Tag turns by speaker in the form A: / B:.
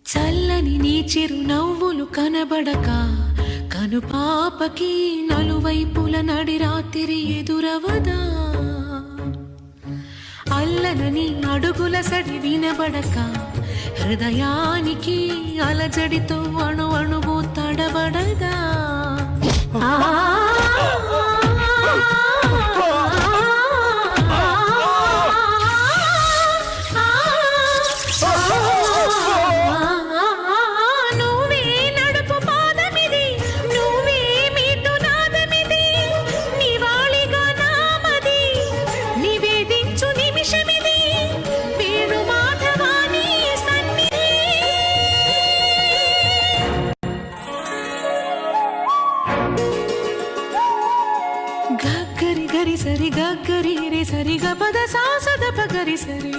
A: చల్లని నీ చిరునవ్వులు కనబడక కనుపాపకి నలువైపుల నడి రాత్రి ఎదురవదా. అల్లనని అడుగుల సడి వినబడక హృదయానికి అలజడితో అణు అణువు తడబడదా. గరి గరి సరి గరి రే సరి గ పద సా సద ప గరి సరి